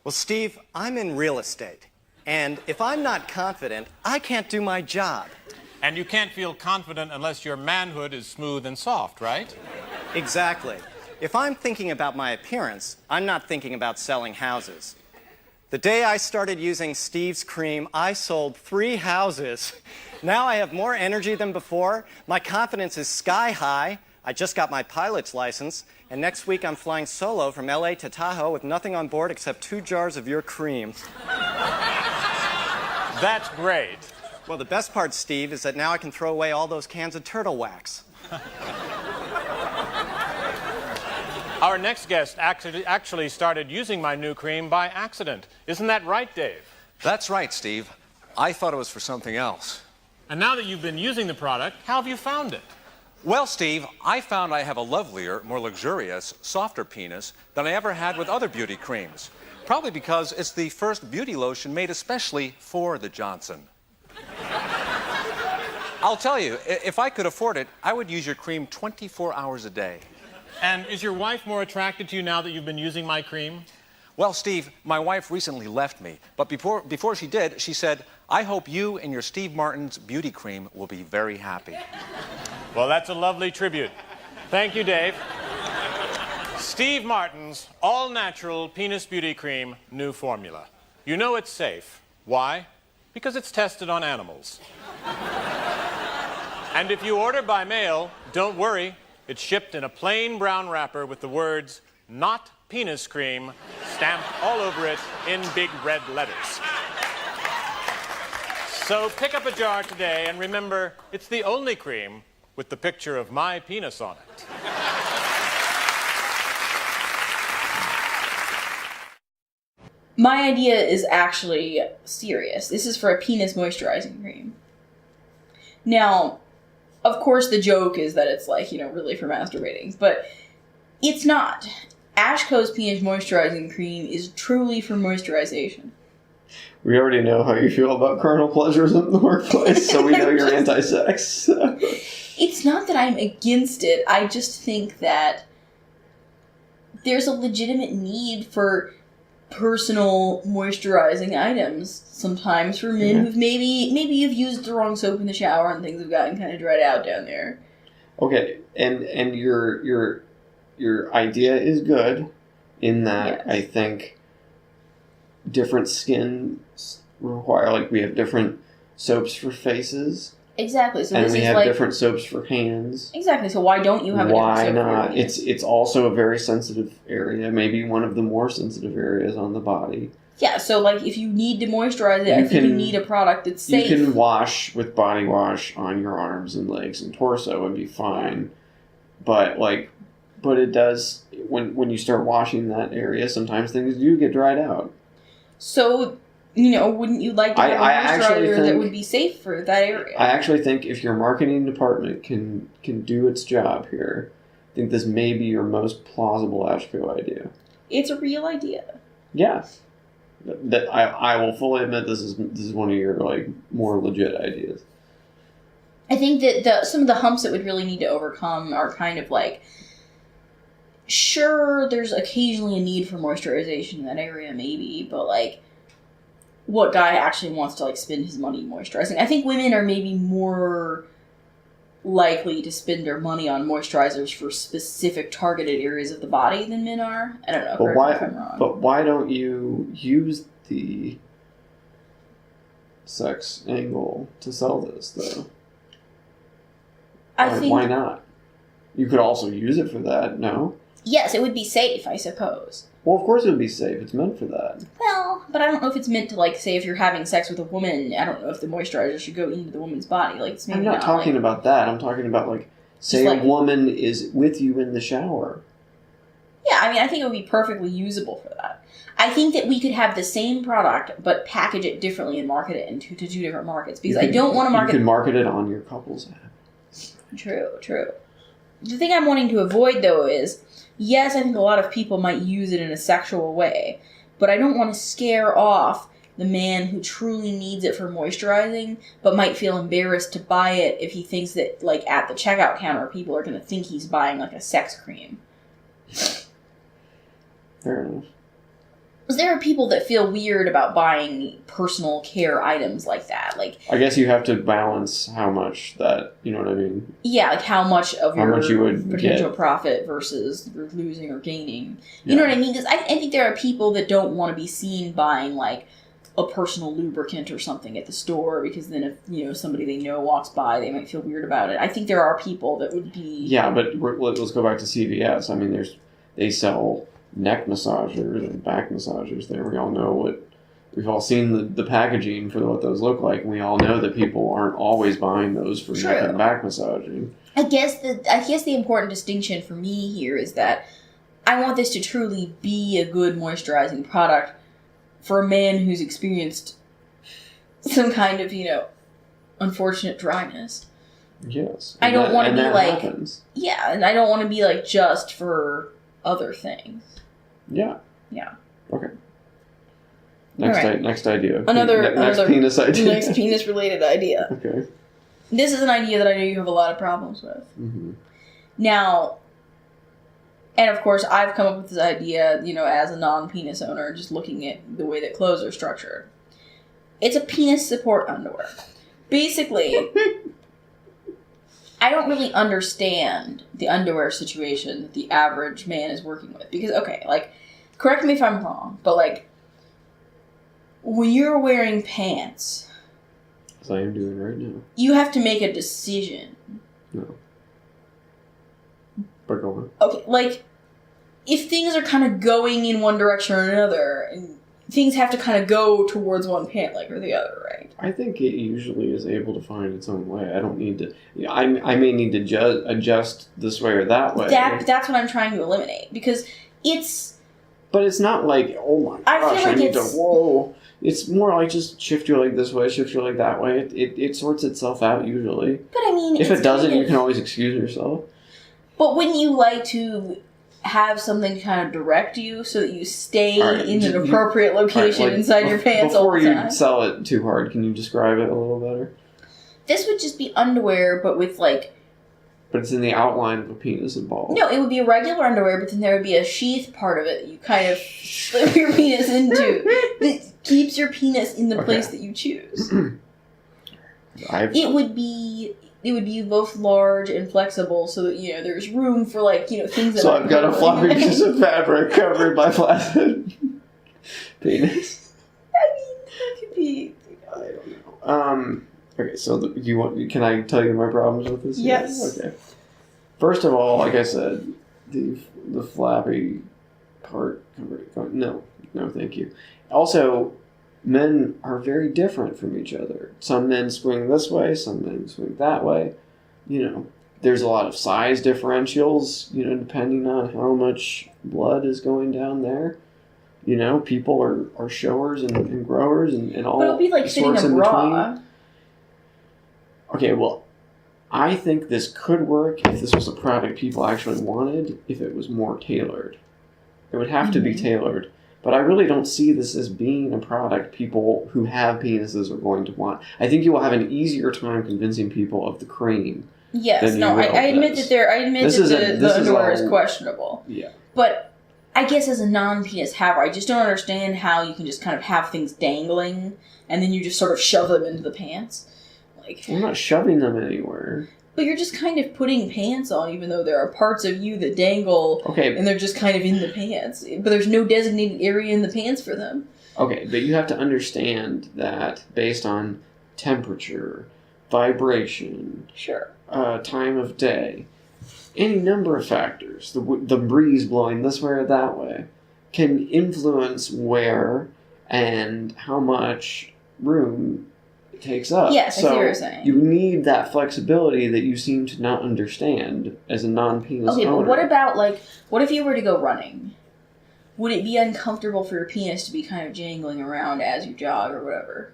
Well, Steve, I'm in real estate. And if I'm not confident, I can't do my job. And you can't feel confident unless your manhood is smooth and soft, right? Exactly. If I'm thinking about my appearance, I'm not thinking about selling houses. The day I started using Steve's cream, I sold 3 houses. Now I have more energy than before. My confidence is sky high. I just got my pilot's license. And next week I'm flying solo from LA to Tahoe with nothing on board except 2 jars of your cream. That's great. Well, the best part, Steve, is that now I can throw away all those cans of turtle wax. Our next guest actually started using my new cream by accident. Isn't that right, Dave? That's right, Steve. I thought it was for something else. And now that you've been using the product, how have you found it? Well, Steve, I found I have a lovelier, more luxurious, softer penis than I ever had with other beauty creams. Probably because it's the first beauty lotion made especially for the Johnson. I'll tell you, if I could afford it, I would use your cream 24 hours a day. And is your wife more attracted to you now that you've been using my cream? Well, Steve, my wife recently left me, but before she did, she said, I hope you and your Steve Martin's beauty cream will be very happy. Well, that's a lovely tribute. Thank you, Dave. Steve Martin's all-natural penis beauty cream, new formula. You know it's safe. Why? Because it's tested on animals. And if you order by mail, don't worry. It's shipped in a plain brown wrapper with the words, "Not penis cream stamped all over it in big red letters. So pick up a jar today and remember, it's the only cream with the picture of my penis on it. My idea is actually serious. This is for a penis moisturizing cream. Now, of course the joke is that it's like, really for masturbating, but it's not. Ashco's penis moisturizing cream is truly for moisturization. We already know how you feel about carnal pleasures in the workplace, so we know you're anti-sex. So. It's not that I'm against it, I just think that there's a legitimate need for personal moisturizing items sometimes for men who've maybe you've used the wrong soap in the shower and things have gotten kind of dried out down there. Okay, and your idea is good in that. Yes. I think different skins require, like, we have different soaps for faces. Exactly. So and this we is have like, different soaps for hands. Exactly. So why don't you have a different soap? Why not? For hands? It's also a very sensitive area, maybe one of the more sensitive areas on the body. Yeah, so like if you need to moisturize it, I think you need a product that's safe. You can wash with body wash on your arms and legs and torso and be fine. But it does, when you start washing that area, sometimes things do get dried out. So, wouldn't you like to have a moisturizer that would be safe for that area? I actually think if your marketing department can do its job here, I think this may be your most plausible Ashco idea. It's a real idea. Yeah. That I will fully admit this is one of your more legit ideas. I think that some of the humps that would really need to overcome are kind of like, sure, there's occasionally a need for moisturization in that area, maybe, but what guy actually wants to spend his money moisturizing? I think women are maybe more likely to spend their money on moisturizers for specific targeted areas of the body than men are. I don't know. But why? If I'm wrong. But why don't you use the sex angle to sell this though? Why not? You could also use it for that. No. Yes, it would be safe, I suppose. Well, of course it would be safe. It's meant for that. Well, but I don't know if it's meant to, say, if you're having sex with a woman, I don't know if the moisturizer should go into the woman's body. It's maybe I'm not talking about that. I'm talking about, say a woman is with you in the shower. Yeah, I think it would be perfectly usable for that. I think that we could have the same product, but package it differently and market it to two different markets. Because I don't want to market... You could market it on your couple's app. True. The thing I'm wanting to avoid, though, is... Yes, I think a lot of people might use it in a sexual way, but I don't want to scare off the man who truly needs it for moisturizing, but might feel embarrassed to buy it if he thinks that, at the checkout counter, people are going to think he's buying, a sex cream. Fair enough. Because there are people that feel weird about buying personal care items like that. I guess you have to balance how much that, you know what I mean? Yeah, how much of you would potential get. Profit versus losing or gaining. You know what I mean? Because I think there are people that don't want to be seen buying, a personal lubricant or something at the store, because then if, somebody they know walks by, they might feel weird about it. I think there are people that would be... Yeah, but let's go back to CVS. They sell neck massagers and back massagers there. We all know we've all seen the packaging for what those look like, and we all know that people aren't always buying those for neck and back massaging. I guess the important distinction for me here is that I want this to truly be a good moisturizing product for a man who's experienced some kind of, unfortunate dryness. Yes. I don't want to be happens. Yeah, and I don't want to be just for other things. Yeah. Yeah. Okay. Next idea. Next penis idea. Next penis related idea. Okay. This is an idea that I know you have a lot of problems with. Mm-hmm. Now, and of course, I've come up with this idea, as a non-penis owner, just looking at the way that clothes are structured. It's a penis support underwear. Basically, I don't really understand the underwear situation that the average man is working with. Because, okay, correct me if I'm wrong, but, when you're wearing pants... As I am doing right now. You have to make a decision. No. But go on. Okay, if things are kind of going in one direction or another, and things have to kind of go towards one pant leg or the other, right? I think it usually is able to find its own way. I don't need to... I may need to adjust this way or that way. That's what I'm trying to eliminate, because it's... But it's not like, oh my gosh, I need to... Whoa. It's more like just shift your leg this way, shift your leg that way. It sorts itself out usually. But I mean... If it doesn't, you can always excuse yourself. But wouldn't you like to have something to kind of direct you so that you stay in an appropriate location inside your pants all the time? Before you sell it too hard, can you describe it a little better? This would just be underwear, but with like... But it's in the outline of a penis involved. No, it would be a regular underwear, but then there would be a sheath part of it that you kind of slip your penis into that keeps your penis in the place that you choose. It would be both large and flexible, so that there's room for things that. So I've got a floppy piece of fabric covered by flaccid penis. I mean, that could be. I don't know. Okay, so can I tell you my problems with this? Yes. Okay. First of all, like I said, the flappy part covered. No, thank you. Also, men are very different from each other. Some men swing this way, some men swing that way. There's a lot of size differentials, depending on how much blood is going down there. People are showers and growers and all. But it would be like fitting a bra. Okay, well, I think this could work if this was a product people actually wanted, if it was more tailored. It would have to be tailored. But I really don't see this as being a product people who have penises are going to want. I think you will have an easier time convincing people of the cream. Yes, no, I admit that the underwear is questionable. Yeah. But I guess as a non-penis haver, I just don't understand how you can just kind of have things dangling and then you just sort of shove them into the pants. I'm not shoving them anywhere. But you're just kind of putting pants on, even though there are parts of you that dangle, and they're just kind of in the pants. But there's no designated area in the pants for them. Okay, but you have to understand that based on temperature, vibration, time of day, any number of factors, the breeze blowing this way or that way, can influence where and how much room takes up. Yes, I see what you're saying. You need that flexibility that you seem to not understand as a non-penis owner. Okay, but what about, what if you were to go running? Would it be uncomfortable for your penis to be kind of jangling around as you jog or whatever?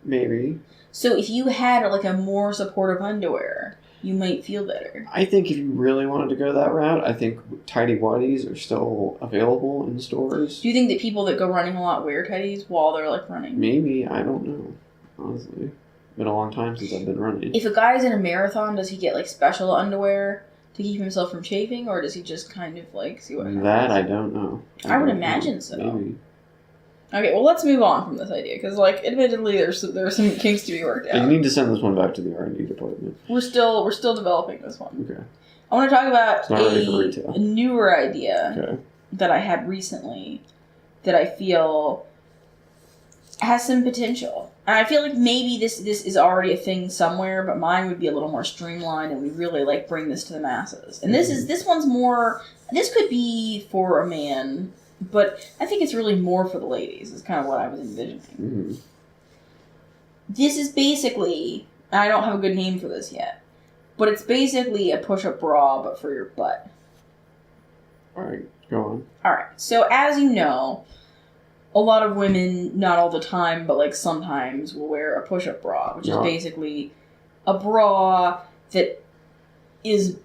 Maybe. So if you had, a more supportive underwear, you might feel better. I think if you really wanted to go that route, I think tighty whities are still available in stores. Do you think that people that go running a lot wear tighties while they're, running? Maybe. I don't know. Honestly, it's been a long time since I've been running. If a guy's in a marathon, does he get special underwear to keep himself from chafing, or does he just kind of see what happens? That I don't know. I would imagine so. Maybe. Okay, well, let's move on from this idea because, admittedly, there are some kinks to be worked out. You need to send this one back to the R&D department. We're still developing this one. Okay. I want to talk about a newer idea that I had recently that I feel has some potential. And I feel like maybe this is already a thing somewhere, but mine would be a little more streamlined and we really bring this to the masses. And this one's more, this could be for a man, but I think it's really more for the ladies, is kind of what I was envisioning. Mm-hmm. This is basically, I don't have a good name for this yet, but it's basically a push-up bra, but for your butt. Alright, go on. Alright, so as you know, a lot of women, not all the time, but sometimes will wear a push-up bra, which is basically a bra that is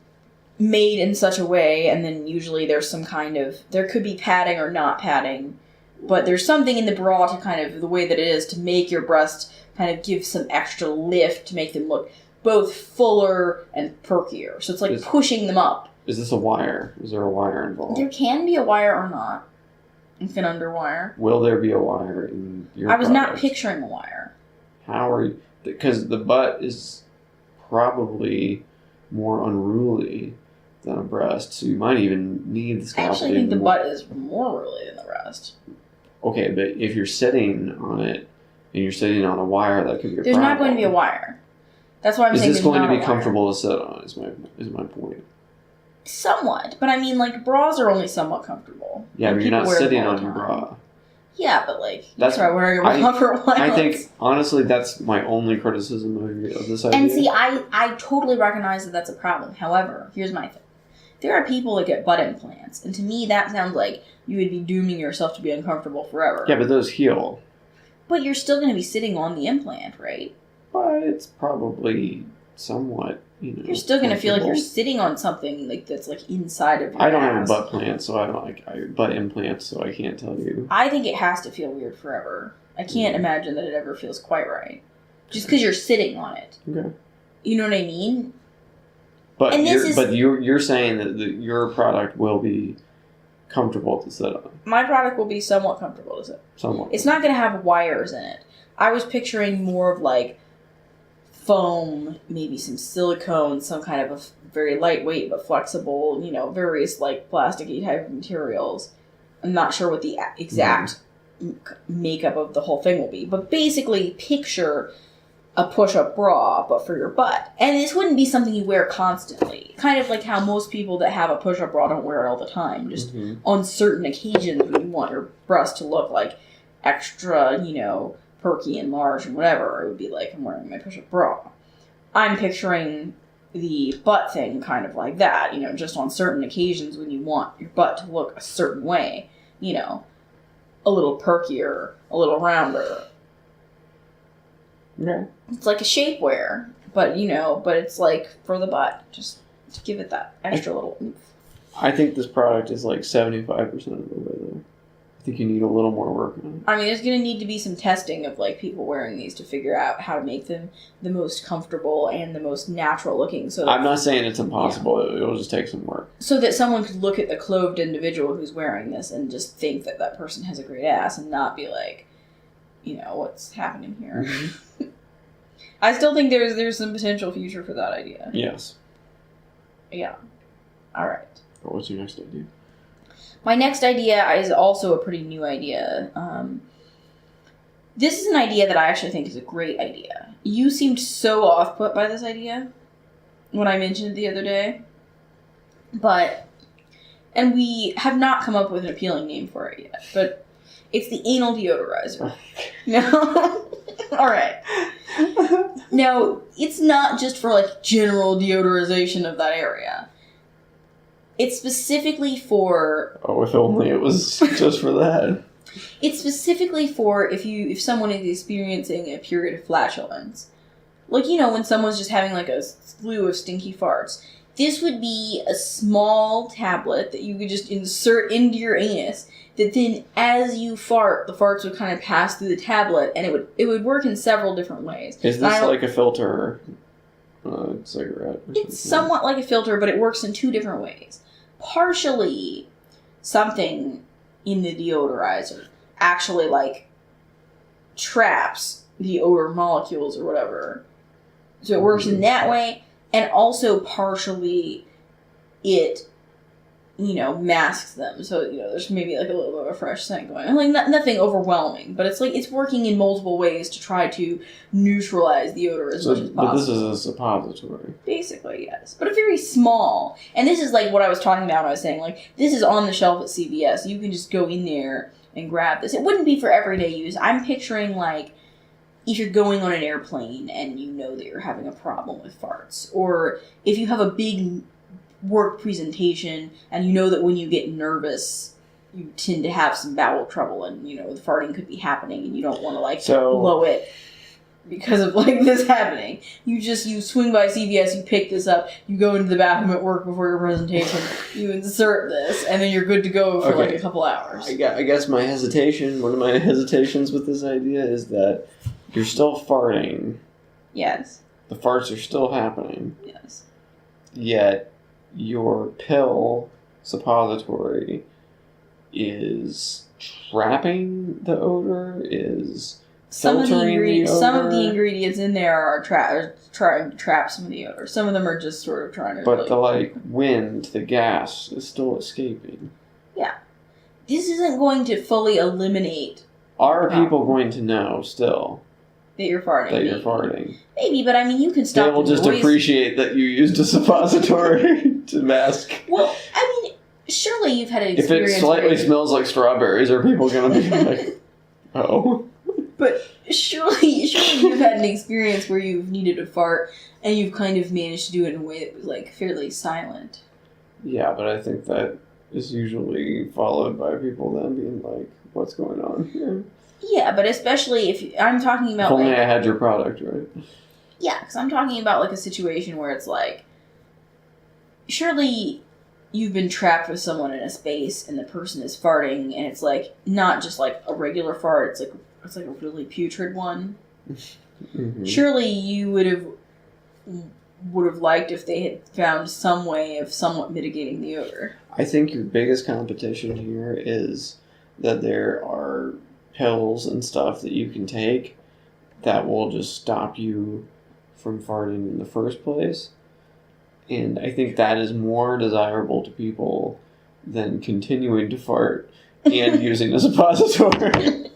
made in such a way, and then usually there's some kind of, there could be padding or not padding, but there's something in the bra to kind of, the way that it is, to make your breast kind of give some extra lift to make them look both fuller and perkier. So it's pushing them up. Is this a wire? Is there a wire involved? There can be a wire or not. You can underwire. Will there be a wire in your I was product? not picturing a wire. How are you? Because the butt is probably more unruly than a breast, so you might even need the scalpel. I actually think the butt is more unruly than the breast. Okay, but if you're sitting on it, and you're sitting on a wire, that could be a There's problem. not going to be a wire. That's why I'm saying Is this going to be wire. comfortable to sit on, is my point. Somewhat, but I mean, like, bras are only somewhat comfortable. Yeah, And but you're people not wear them sitting all on the your time. bra. Yeah, but like, That's- you try wearing a bra for a while. I think, honestly, that's my only criticism of this idea. And see, I totally recognize that that's a problem. However, here's my thing. There are people that get butt implants, and to me that sounds like you would be dooming yourself to be uncomfortable forever. Yeah, but those heal. But you're still going to be sitting on the implant, right? But it's probably somewhat, You're still going to feel like you're comfortable. sitting on something like that's like inside of your I don't have a ass. butt plant, so I don't like butt implants, so I can't tell you. I think it has to feel weird forever. I can't imagine that it ever feels quite right. Just because you're sitting on it. Okay. You know what I mean? But And this you're saying that your product will be comfortable to sit on. My product will be somewhat comfortable to sit. Somewhat. It's not going to have wires in it. I was picturing more of like foam, maybe some silicone, some kind of a very lightweight but flexible, various like plasticky type of materials. I'm not sure what the exact makeup of the whole thing will be, but basically picture a push-up bra, but for your butt. And this wouldn't be something you wear constantly. Kind of like how most people that have a push-up bra don't wear it all the time. Just on certain occasions when you want your breast to look like extra, perky and large and whatever, it would be like, I'm wearing my push-up bra. I'm picturing the butt thing kind of like that, just on certain occasions when you want your butt to look a certain way, a little perkier, a little rounder. Okay. It's like a shapewear, but but it's like for the butt, just to give it that extra little oomph. I think this product is like 75% of the way there. I think you need a little more work on it. I mean, there's going to need to be some testing of like people wearing these to figure out how to make them the most comfortable and the most natural looking. So I'm not saying it's impossible. Yeah. It'll just take some work. So that someone could look at the clothed individual who's wearing this and just think that that person has a great ass and not be like, what's happening here. Mm-hmm. I still think there's some potential future for that idea. Yes. Yeah. All right. But what's your next idea? My next idea is also a pretty new idea. This is an idea that I actually think is a great idea. You seemed so off-put by this idea when I mentioned it the other day. And we have not come up with an appealing name for it yet, but it's the anal deodorizer. No? All right. Now, it's not just for, like, general deodorization of that area. It's specifically for... Oh, if only it was just for that. It's specifically for if someone is experiencing a period of flatulence. Like, when someone's just having, like, a slew of stinky farts. This would be a small tablet that you could just insert into your anus, that then as you fart, the farts would kind of pass through the tablet, and it would work in several different ways. Is this like a filter cigarette? It's somewhat like a filter, but it works in two different ways. Partially, something in the deodorizer actually, like, traps the odor molecules or whatever. So it works in that way, and also partially it, masks them. So, there's maybe like a little bit of a fresh scent going on. Like, nothing overwhelming, but it's like, it's working in multiple ways to try to neutralize the odor as much as possible. But this is a suppository. Basically, yes. But a very small. And this is like what I was talking about when I was saying, like, this is on the shelf at CVS. You can just go in there and grab this. It wouldn't be for everyday use. I'm picturing, like, if you're going on an airplane and you know that you're having a problem with farts. Or if you have a big work presentation and you know that when you get nervous, you tend to have some bowel trouble and, the farting could be happening and you don't want to, like, blow it because of, like, this happening. You swing by CVS, you pick this up, you go into the bathroom at work before your presentation, you insert this, and then you're good to go for, like, a couple hours. I guess one of my hesitations with this idea is that you're still farting. Yes. The farts are still happening. Yes. Yet your pill suppository is trapping the odor, is filtering the odor. Some of the ingredients in there are trying to trap some of the odor. Some of them are just sort of trying to... But the wind, the gas, is still escaping. Yeah. This isn't going to fully eliminate... Are people going to know still... That you're farting. That you're farting. Maybe, but I mean, you can stop. They will just appreciate that you used a suppository. to mask. Well, I mean, surely you've had an If experience. it slightly smells like strawberries, are people going to be like, oh? But surely you've had an experience where you've needed to fart and you've kind of managed to do it in a way that was like fairly silent. Yeah, but I think that is usually followed by people then being like, what's going on here? Yeah, but especially I'm talking about If only like, I had your product, right? yeah, because I'm talking about like a situation where it's like, surely you've been trapped with someone in a space and the person is farting and it's like not just like a regular fart, it's like a really putrid one. Mm-hmm. Surely you would have liked if they had found some way of somewhat mitigating the odor. I think your biggest competition here is that there are pills and stuff that you can take that will just stop you from farting in the first place. And I think that is more desirable to people than continuing to fart and using a suppository.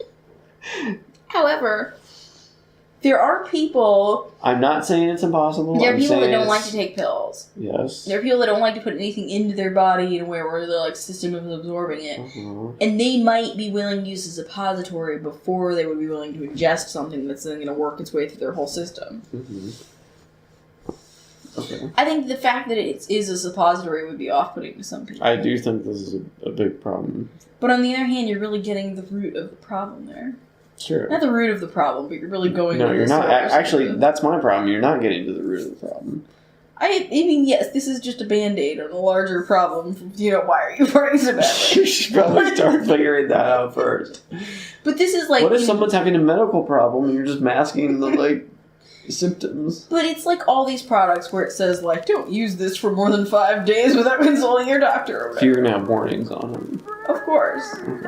However, there are people... I'm not saying it's impossible. There are I'm people that saying don't like it's- to take pills. Yes. There are people that don't like to put anything into their body in a way where their like system is absorbing it. Uh-huh. And they might be willing to use a suppository before they would be willing to ingest something that's then going to work its way through their whole system. Mm-hmm. Okay. I think the fact that it is a suppository would be off-putting to some people. I do think this is a big problem. But on the other hand, you're really getting the root of the problem there. Sure. Not the root of the problem, but you're really going No, to you're the not. source. Actually, that's my problem. You're not getting to the root of the problem. I mean, yes, this is just a band-aid on a larger problem. Why are you farting so badly? You should probably start figuring that out first. But this is like... What if someone's having a medical problem and you're just masking the, symptoms? But it's like all these products where it says, don't use this for more than 5 days without consulting your doctor or So whatever. you're going to have warnings on them. Of course. Okay.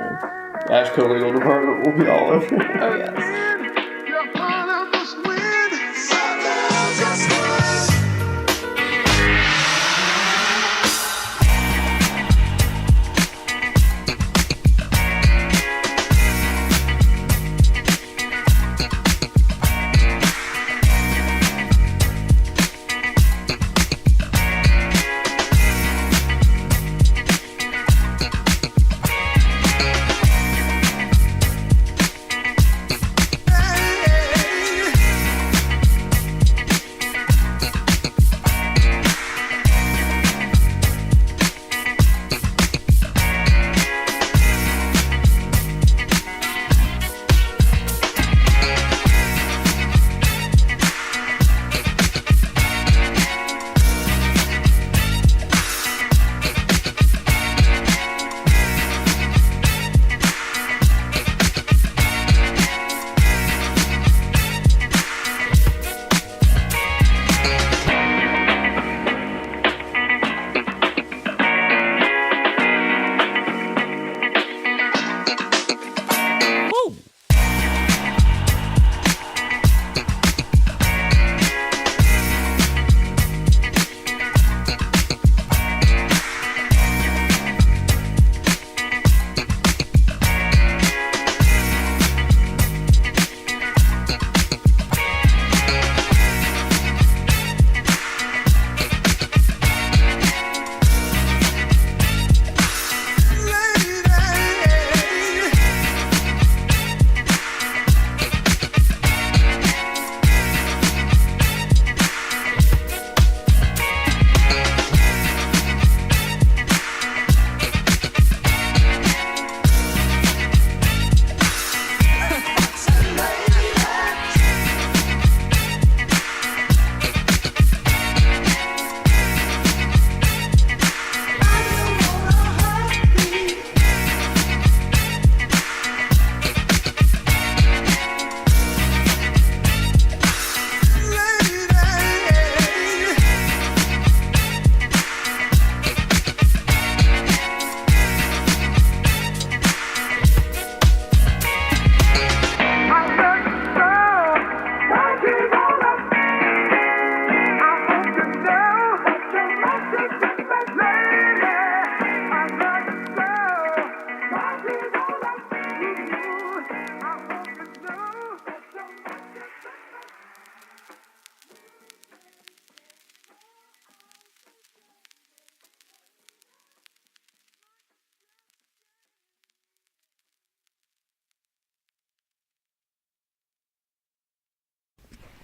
The Ash Co-Legal Department will be all over it. Oh, yes.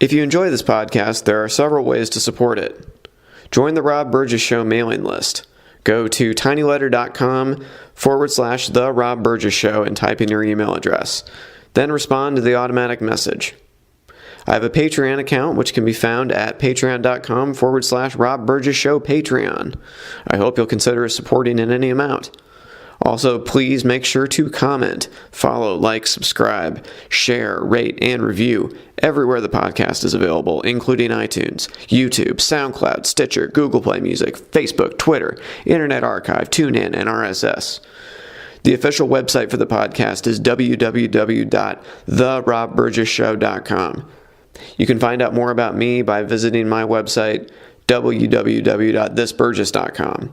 If you enjoy this podcast, there are several ways to support it. Join the Rob Burgess Show mailing list. Go to tinyletter.com/The Rob Burgess Show and type in your email address. Then respond to the automatic message. I have a Patreon account which can be found at patreon.com/Rob Burgess Show Patreon. I hope you'll consider supporting in any amount. Also, please make sure to comment, follow, like, subscribe, share, rate, and review everywhere the podcast is available, including iTunes, YouTube, SoundCloud, Stitcher, Google Play Music, Facebook, Twitter, Internet Archive, TuneIn, and RSS. The official website for the podcast is www.therobburgessshow.com. You can find out more about me by visiting my website, www.thisburgess.com.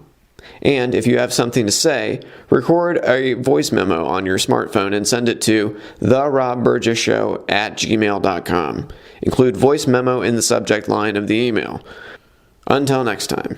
And if you have something to say, record a voice memo on your smartphone and send it to therobburgessshow@gmail.com. Include voice memo in the subject line of the email. Until next time.